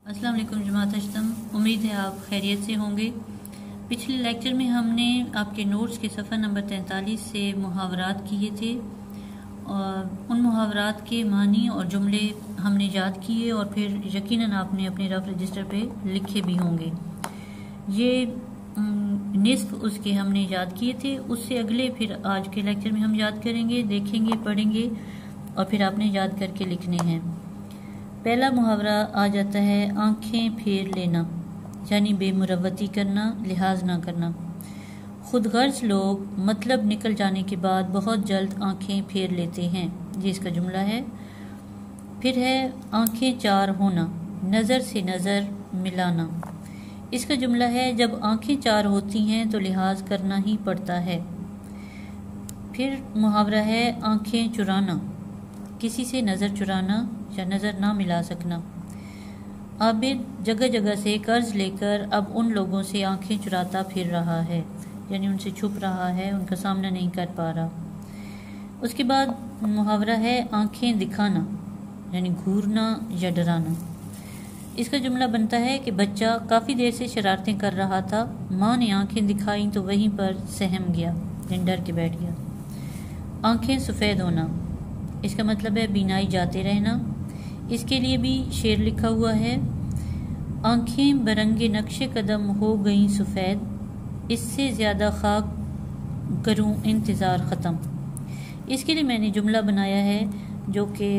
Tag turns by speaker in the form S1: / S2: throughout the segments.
S1: अस्सलाम वालेकुम जमात अजतम, उम्मीद है आप खैरियत से होंगे। पिछले लेक्चर में हमने आपके नोट्स के सफ़ा नंबर 43 से मुहावरात किए थे और उन मुहावरात के मानी और जुमले हमने याद किए और फिर यकीनन आपने अपने रफ रजिस्टर पे लिखे भी होंगे। ये निस्फ उसके हमने याद किए थे, उससे अगले फिर आज के लेक्चर में हम याद करेंगे, देखेंगे, पढ़ेंगे और फिर आपने याद करके लिखने हैं। पहला मुहावरा आ जाता है आंखें फेर लेना, यानी बेमुरवती करना, लिहाज ना करना। खुद गर्ज लोग मतलब निकल जाने के बाद बहुत जल्द आंखें फेर लेते हैं, ये इसका जुमला है। फिर है आंखें चार होना, नज़र से नज़र मिलाना। इसका जुमला है जब आंखें चार होती हैं तो लिहाज करना ही पड़ता है। फिर मुहावरा है आंखें चुराना, किसी से नज़र चुराना या नज़र ना मिला सकना। आबिद जगह जगह से कर्ज लेकर अब उन लोगों से आंखें चुराता फिर रहा है, यानी उनसे छुप रहा है, उनका सामना नहीं कर पा रहा। उसके बाद मुहावरा है आंखें दिखाना, यानी घूरना या डराना। इसका जुमला बनता है कि बच्चा काफ़ी देर से शरारतें कर रहा था, माँ ने आंखें दिखाई तो वहीं पर सहम गया, यानी डर के बैठ गया। आंखें सफ़ेद होना, इसका मतलब है बीनाई जाते रहना। इसके लिए भी शेर लिखा हुआ है, आंखें बरंगे नक्शे कदम हो गईं सफ़ेद, इससे ज़्यादा खाक करूं इंतज़ार ख़त्म। इसके लिए मैंने जुमला बनाया है जो कि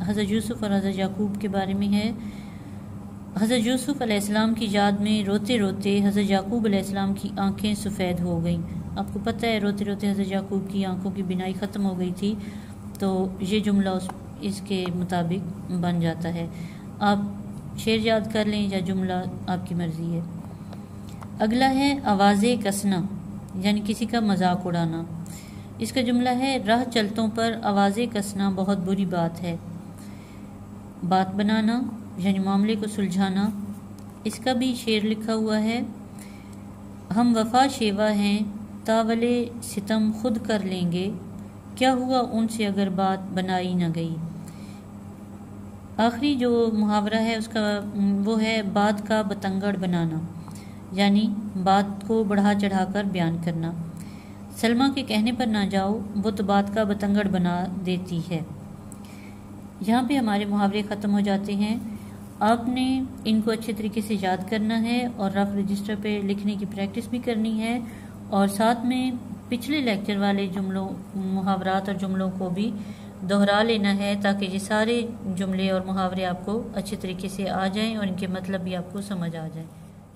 S1: हज़रत यूसुफ़ और हज़रत याकूब के बारे में है। हज़रत यूसुफ़ अलैहिस्सलाम की याद में रोते रोते हज़रत याकूब अलैहिस्सलाम की आंखें सफ़ेद हो गईं। आपको पता है रोते रोते हज़रत याकूब की आंखों की बिनाई ख़त्म हो गई थी, तो ये जुमला इसके मुताबिक बन जाता है। आप शेर याद कर लें या जुमला, आपकी मर्ज़ी है। अगला है आवाज़ें कसना, यानी किसी का मजाक उड़ाना। इसका जुमला है राह चलतों पर आवाज़ें कसना बहुत बुरी बात है। बात बनाना, यानी मामले को सुलझाना। इसका भी शेर लिखा हुआ है, हम वफा शेवा हैं तावले सितम खुद कर लेंगे, क्या हुआ उनसे अगर बात बनाई न गई। आखिरी जो मुहावरा है उसका वो है बात का बतंगड़ बनाना, यानी बात को बढ़ा चढ़ाकर बयान करना। सलमा के कहने पर ना जाओ, वो तो बात का बतंगड़ बना देती है। यहाँ पे हमारे मुहावरे ख़त्म हो जाते हैं। आपने इनको अच्छे तरीके से याद करना है और रफ रजिस्टर पे लिखने की प्रैक्टिस भी करनी है और साथ में पिछले लेक्चर वाले जुमलों, मुहावरात और जुमलों को भी दोहरा लेना है ताकि ये सारे जुमले और मुहावरे आपको अच्छे तरीके से आ जाएं और इनके मतलब भी आपको समझ आ जाए।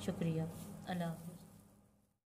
S1: शुक्रिया। अल्लाह हाफ़िज़।